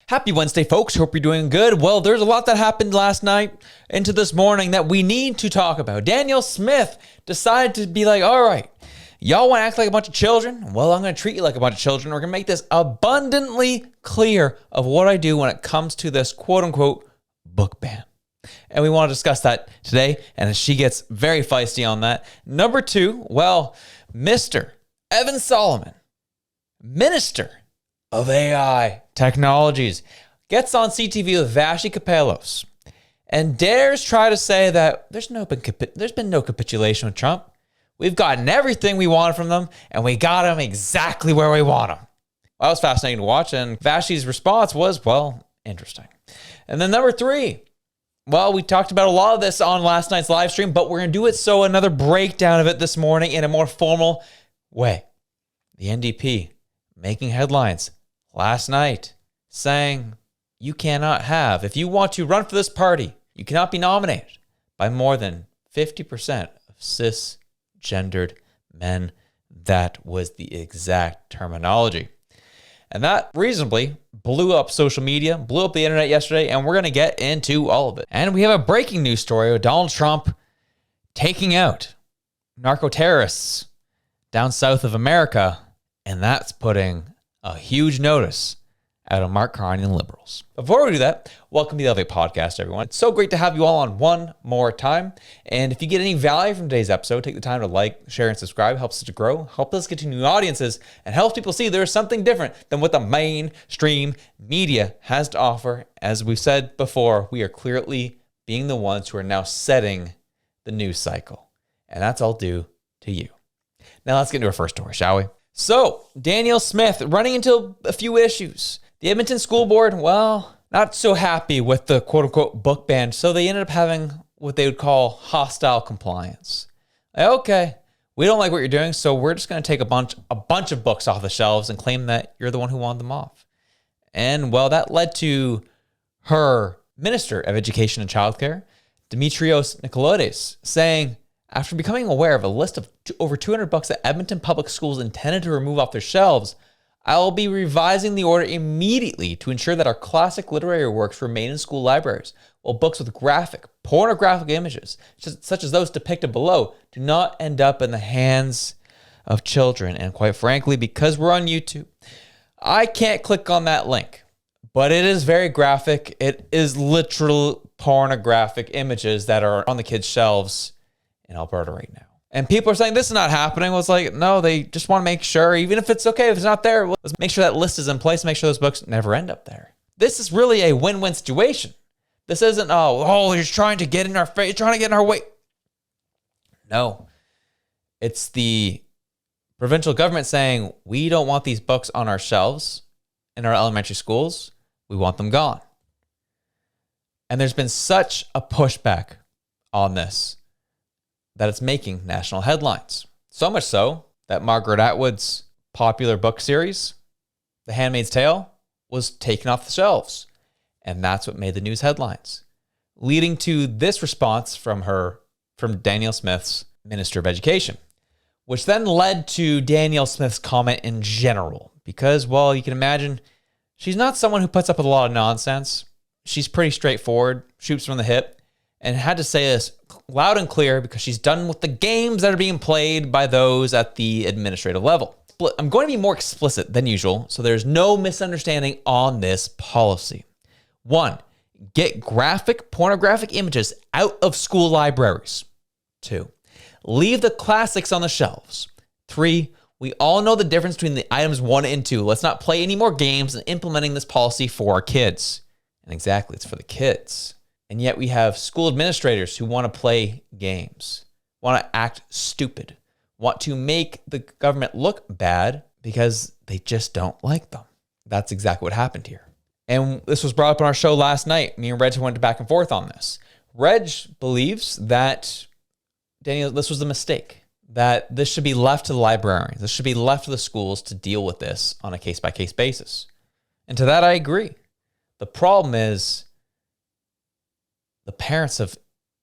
Happy Wednesday, folks. Hope you're doing good. Well, there's a lot that happened last night into this morning that we need to talk about. Danielle Smith decided to be like, all right, y'all want to act like a bunch of children? Well, I'm going to treat you like a bunch of children. We're going to make this abundantly clear of what I do when it comes to this quote-unquote book ban. And we want to discuss that today, and she gets very feisty on that. Number two, well, Mr. Evan Solomon, Minister of AI Technologies, gets on CTV with Vashi Kapelos and dares try to say that there's been no capitulation with Trump. We've gotten everything we wanted from them, and we got them exactly where we want them. Well, that was fascinating to watch, and Vashi's response was, well, interesting. And then number three, well, we talked about a lot of this on last night's live stream, but we're going to do it so another breakdown of it this morning in a more formal way. The NDP making headlines last night saying you cannot have, if you want to run for this party, you cannot be nominated by more than 50% of cisgendered men. That was the exact terminology. And that reasonably blew up social media, blew up the internet yesterday, and we're going to get into all of it. And we have a breaking news story of Donald Trump taking out narco-terrorists down south of America, and that's putting a huge notice out of Mark Carney and liberals. Before we do that, welcome to the Elevate Podcast, everyone. It's so great to have you all on one more time. And if you get any value from today's episode, take the time to like, share, and subscribe. It helps us to grow, help us get to new audiences, and helps people see there's something different than what the mainstream media has to offer. As we've said before, we are clearly being the ones who are now setting the news cycle. And that's all due to you. Now let's get into our first story, shall we? So, Danielle Smith running into a few issues. The Edmonton School Board, well, not so happy with the quote-unquote book ban, so they ended up having what they would call hostile compliance. Okay, we don't like what you're doing, so we're just going to take a bunch of books off the shelves and claim that you're the one who wanted them off. And, well, that led to her Minister of Education and Childcare, Dimitrios Nikolaidis, saying, after becoming aware of a list of over 200 books that Edmonton public schools intended to remove off their shelves, I will be revising the order immediately to ensure that our classic literary works remain in school libraries, while books with pornographic images, such as those depicted below, do not end up in the hands of children. And quite frankly, because we're on YouTube, I can't click on that link, but it is very graphic. It is literal pornographic images that are on the kids' shelves in Alberta right now. And people are saying this is not happening. Well, it's like, no, they just want to make sure, even if it's okay, if it's not there, let's make sure that list is in place, make sure those books never end up there. This is really a win-win situation. This isn't, you're trying to get in our face, trying to get in our way. No, it's the provincial government saying, we don't want these books on our shelves in our elementary schools. We want them gone. And there's been such a pushback on this that it's making national headlines. So much so that Margaret Atwood's popular book series, The Handmaid's Tale, was taken off the shelves. And that's what made the news headlines, leading to this response from Danielle Smith's Minister of Education, which then led to Danielle Smith's comment in general. Because, well, you can imagine, she's not someone who puts up with a lot of nonsense. She's pretty straightforward, shoots from the hip, and had to say this loud and clear because she's done with the games that are being played by those at the administrative level. I'm going to be more explicit than usual, so there's no misunderstanding on this policy. 1, get pornographic images out of school libraries. 2, leave the classics on the shelves. 3, we all know the difference between the items 1 and 2. Let's not play any more games in implementing this policy for our kids. And exactly, it's for the kids. And yet we have school administrators who want to play games, want to act stupid, want to make the government look bad because they just don't like them. That's exactly what happened here. And this was brought up on our show last night. Me and Reg went back and forth on this. Reg believes that, Daniel, this was a mistake, that this should be left to the librarians. This should be left to the schools to deal with this on a case-by-case basis. And to that, I agree. The problem is, the parents have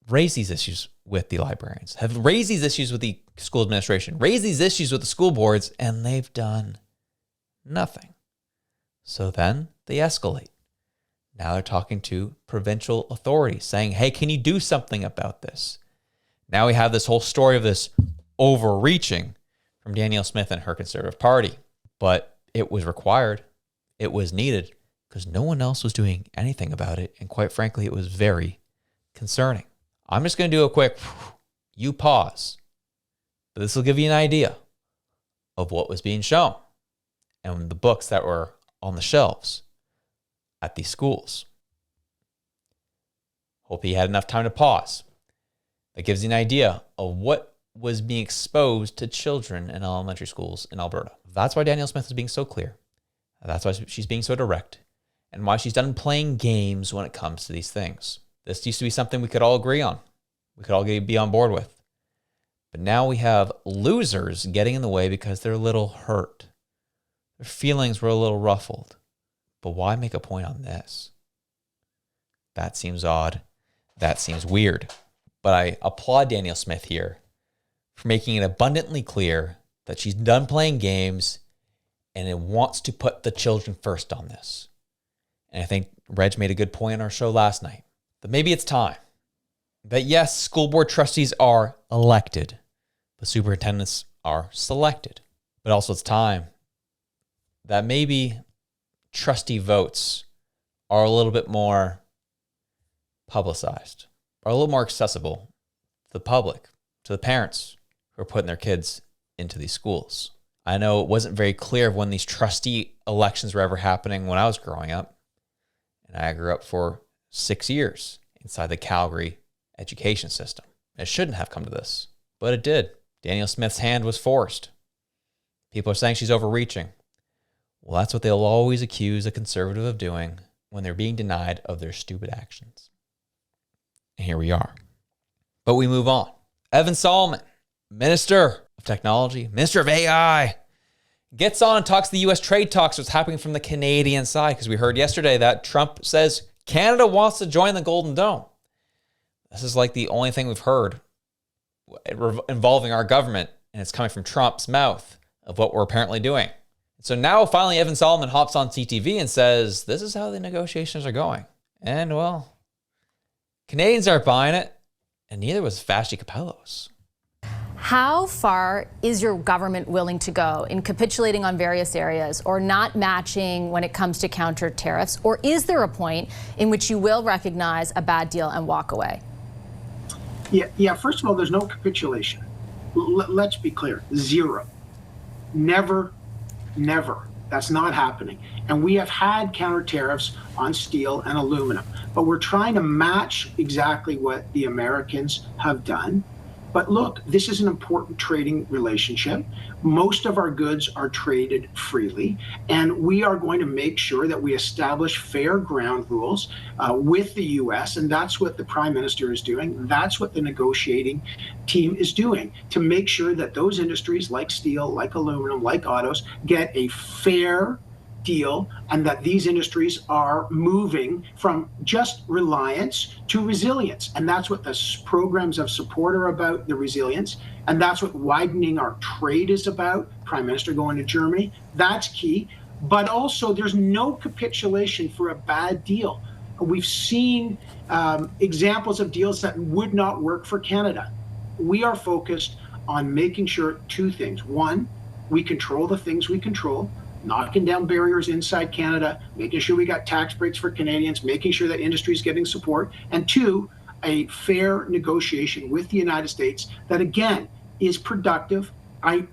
raised these issues with the librarians, have raised these issues with the school administration, raised these issues with the school boards, and they've done nothing. So then they escalate. Now they're talking to provincial authorities saying, hey, can you do something about this? Now we have this whole story of this overreaching from Danielle Smith and her Conservative Party. But it was required. It was needed because no one else was doing anything about it. And quite frankly, it was very concerning. I'm just going to do a quick, you pause. But this will give you an idea of what was being shown and the books that were on the shelves at these schools. Hope you had enough time to pause. That gives you an idea of what was being exposed to children in elementary schools in Alberta. That's why Danielle Smith is being so clear. That's why she's being so direct and why she's done playing games when it comes to these things. This used to be something we could all agree on. We could all be on board with. But now we have losers getting in the way because they're a little hurt. Their feelings were a little ruffled. But why make a point on this? That seems odd. That seems weird. But I applaud Danielle Smith here for making it abundantly clear that she's done playing games and it wants to put the children first on this. And I think Reg made a good point on our show last night. That maybe it's time. That yes, school board trustees are elected, but superintendents are selected. But also it's time that maybe trustee votes are a little bit more publicized, are a little more accessible to the public, to the parents who are putting their kids into these schools. I know it wasn't very clear when these trustee elections were ever happening when I was growing up. And I grew up for 6 years inside the Calgary education system. It shouldn't have come to this, but it did. Danielle Smith's hand was forced. People are saying she's overreaching. Well, that's what they'll always accuse a conservative of doing when they're being denied of their stupid actions. And here we are. But we move on. Evan Solomon, Minister of Technology, Minister of AI, gets on and talks to the U.S. trade talks, what's happening from the Canadian side, because we heard yesterday that Trump says Canada wants to join the Golden Dome. This is like the only thing we've heard involving our government, and it's coming from Trump's mouth of what we're apparently doing. So now finally Evan Solomon hops on CTV and says, this is how the negotiations are going. And well, Canadians aren't buying it, and neither was Vashti Capellos. How far is your government willing to go in capitulating on various areas or not matching when it comes to counter tariffs? Or is there a point in which you will recognize a bad deal and walk away? Yeah. First of all, there's no capitulation. Let's be clear. Zero. Never. That's not happening. And we have had counter tariffs on steel and aluminum, but we're trying to match exactly what the Americans have done. But look, this is an important trading relationship. Most of our goods are traded freely, and we are going to make sure that we establish fair ground rules with the U.S., and that's what the Prime Minister is doing. That's what the negotiating team is doing, to make sure that those industries like steel, like aluminum, like autos, get a fair deal, and that these industries are moving from just reliance to resilience. And that's what the programs of support are about, the resilience. And that's what widening our trade is about. Prime Minister going to Germany, that's key. But also there's no capitulation for a bad deal. We've seen examples of deals that would not work for Canada. We are focused on making sure two things. One, we control the things we control, knocking down barriers inside Canada, making sure we got tax breaks for Canadians, making sure that industry is getting support. And two, a fair negotiation with the United States that, again, is productive.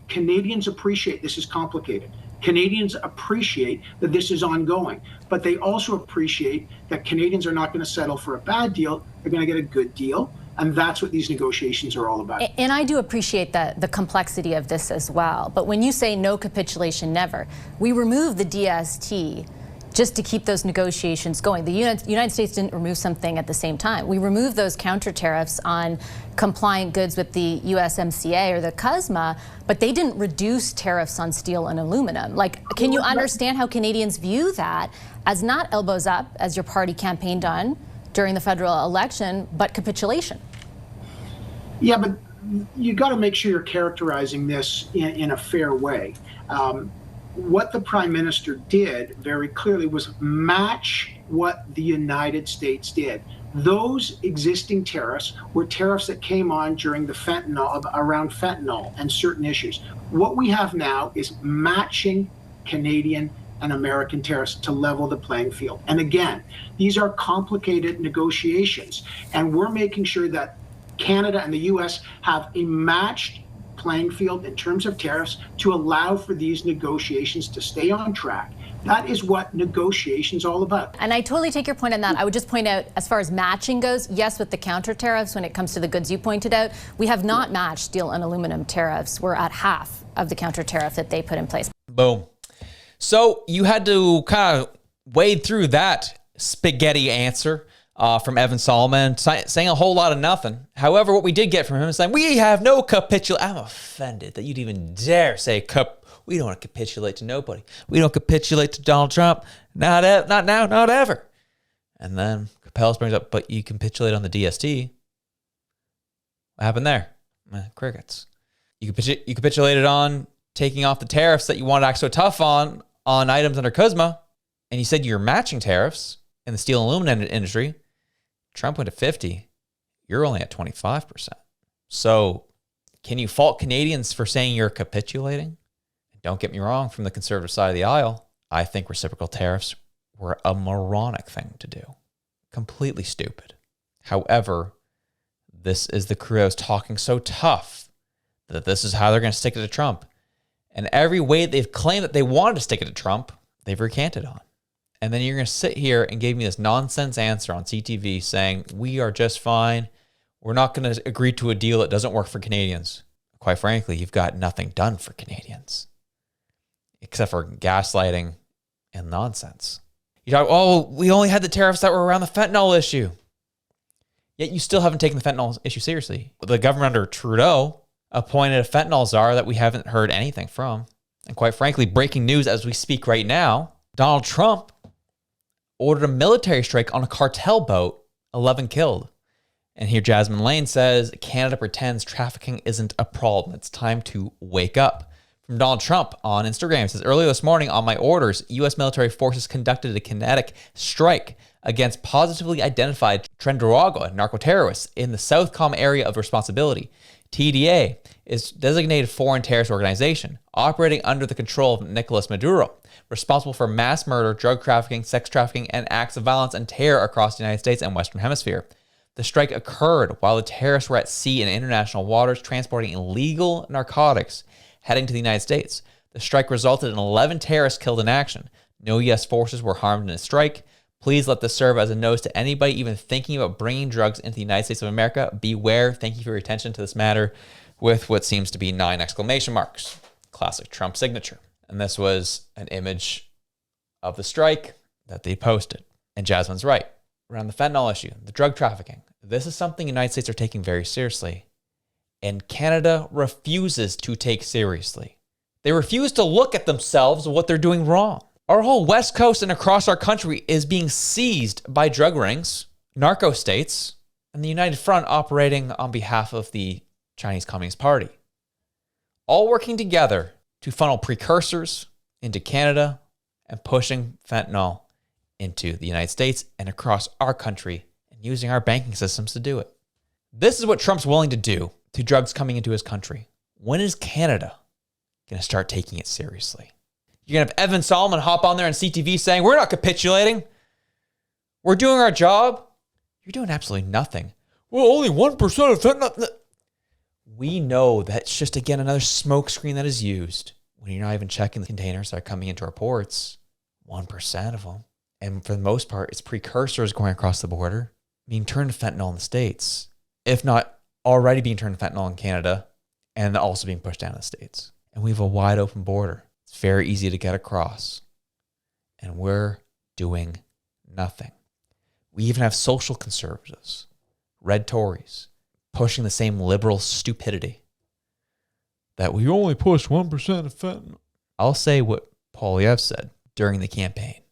Canadians appreciate this is complicated. Canadians appreciate that this is ongoing, but they also appreciate that Canadians are not going to settle for a bad deal. They're going to get a good deal. And that's what these negotiations are all about. And I do appreciate the complexity of this as well. But when you say no capitulation, never, we removed the DST just to keep those negotiations going. The United States didn't remove something at the same time. We removed those counter tariffs on compliant goods with the USMCA or the CUSMA, but they didn't reduce tariffs on steel and aluminum. Like, can you understand how Canadians view that as not elbows up, as your party campaigned on during the federal election, but capitulation? Yeah, but you got to make sure you're characterizing this in a fair way. what the Prime Minister did very clearly was match what the United States did. Those existing tariffs were tariffs that came on during the around fentanyl and certain issues. What we have now is matching Canadian and American tariffs to level the playing field. And again, these are complicated negotiations, and we're making sure that Canada and the US have a matched playing field in terms of tariffs to allow for these negotiations to stay on track. That is what negotiation's all about. And I totally take your point on that. I would just point out, as far as matching goes, yes, with the counter tariffs, when it comes to the goods you pointed out, we have not matched steel and aluminum tariffs. We're at half of the counter tariff that they put in place. Boom. So you had to kind of wade through that spaghetti answer from Evan Solomon, saying a whole lot of nothing. However, what we did get from him is saying, we have no capitulate. I'm offended that you'd even dare say we don't want to capitulate to nobody. We don't capitulate to Donald Trump. Not now, not ever. And then Capellas brings up, but you capitulate on the DST. What happened there? Crickets. You capitulated on taking off the tariffs that you wanted to act so tough on items under CUSMA, and you said you're matching tariffs in the steel and aluminum industry. Trump went to 50. You're only at 25%. So can you fault Canadians for saying you're capitulating? Don't get me wrong, from the conservative side of the aisle, I think reciprocal tariffs were a moronic thing to do. Completely stupid. However, this is the crew that was talking so tough that this is how they're going to stick it to Trump. And every way they've claimed that they wanted to stick it to Trump, they've recanted on. And then you're going to sit here and give me this nonsense answer on CTV saying, we are just fine. We're not going to agree to a deal that doesn't work for Canadians. Quite frankly, you've got nothing done for Canadians, except for gaslighting and nonsense. You talk, we only had the tariffs that were around the fentanyl issue. Yet you still haven't taken the fentanyl issue seriously. The government under Trudeau appointed a fentanyl czar that we haven't heard anything from. And quite frankly, breaking news as we speak right now, Donald Trump ordered a military strike on a cartel boat, 11 killed. And here Jasmine Lane says, Canada pretends trafficking isn't a problem. It's time to wake up. From Donald Trump on Instagram, it says, earlier this morning on my orders, U.S. military forces conducted a kinetic strike against positively identified Trendragua narco-terrorists in the Southcom area of responsibility. TDA is designated foreign terrorist organization operating under the control of Nicolas Maduro, responsible for mass murder, drug trafficking, sex trafficking, and acts of violence and terror across the United States and Western Hemisphere. The strike occurred while the terrorists were at sea in international waters transporting illegal narcotics heading to the United States. The strike resulted in 11 terrorists killed in action. No U.S. forces were harmed in the strike. Please let this serve as a notice to anybody even thinking about bringing drugs into the United States of America. Beware. Thank you for your attention to this matter, with what seems to be 9 exclamation marks. Classic Trump signature. And this was an image of the strike that they posted. And Jasmine's right. Around the fentanyl issue, the drug trafficking. This is something the United States are taking very seriously. And Canada refuses to take seriously. They refuse to look at themselves and what they're doing wrong. Our whole West Coast and across our country is being seized by drug rings, narco states, and the United Front operating on behalf of the Chinese Communist Party. All working together to funnel precursors into Canada and pushing fentanyl into the United States and across our country and using our banking systems to do it. This is what Trump's willing to do to drugs coming into his country. When is Canada going to start taking it seriously? You're going to have Evan Solomon hop on there on CTV saying, we're not capitulating. We're doing our job. You're doing absolutely nothing. Well, only 1% of fentanyl. We know that's just, again, another smokescreen that is used when you're not even checking the containers that are coming into our ports. 1% of them. And for the most part, it's precursors going across the border being turned to fentanyl in the States, if not already being turned to fentanyl in Canada, and also being pushed down to the States. And we have a wide open border. It's very easy to get across. And we're doing nothing. We even have social conservatives, red Tories, pushing the same liberal stupidity that we only push 1% of fentanyl. I'll say what Poilievre said during the campaign.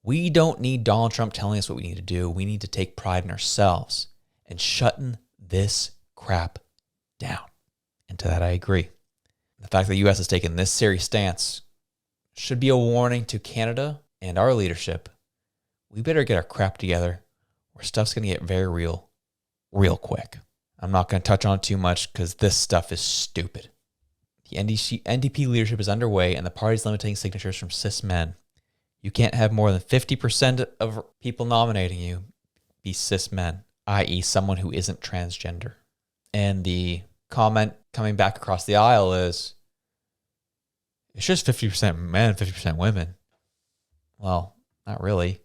We don't need Donald Trump telling us what we need to do. We need to take pride in ourselves and shutting this crap down. And to that I agree. The fact that the U.S. has taken this serious stance should be a warning to Canada and our leadership. We better get our crap together or stuff's going to get very real quick. I'm not going to touch on it too much because this stuff is stupid. The NDP leadership is underway and the party's limiting signatures from cis men. You can't have more than 50% of people nominating you be cis men, i.e. someone who isn't transgender. And the comment coming back across the aisle is, it's just 50% men, 50% women. Well, not really.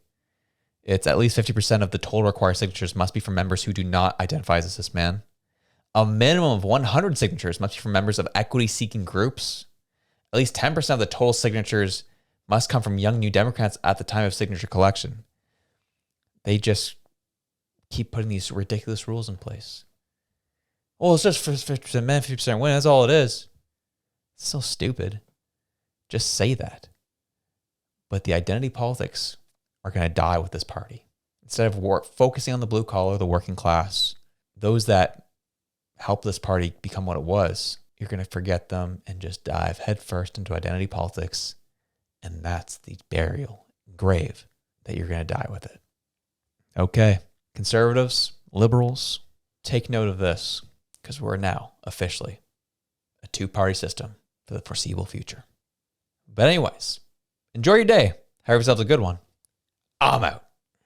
It's at least 50% of the total required signatures must be from members who do not identify as a cis man. A minimum of 100 signatures must be from members of equity-seeking groups. At least 10% of the total signatures must come from young New Democrats at the time of signature collection. They just keep putting these ridiculous rules in place. Well, it's just 50% men, 50% women. That's all it is. It's so stupid. Just say that. But the identity politics are going to die with this party. Instead of focusing on the blue collar, the working class, those that help this party become what it was, you're going to forget them and just dive headfirst into identity politics. And that's the burial grave that you're going to die with it. Okay, conservatives, liberals, take note of this because we're now officially a two-party system for the foreseeable future. But anyways, enjoy your day. Have yourselves a good one. I'm out.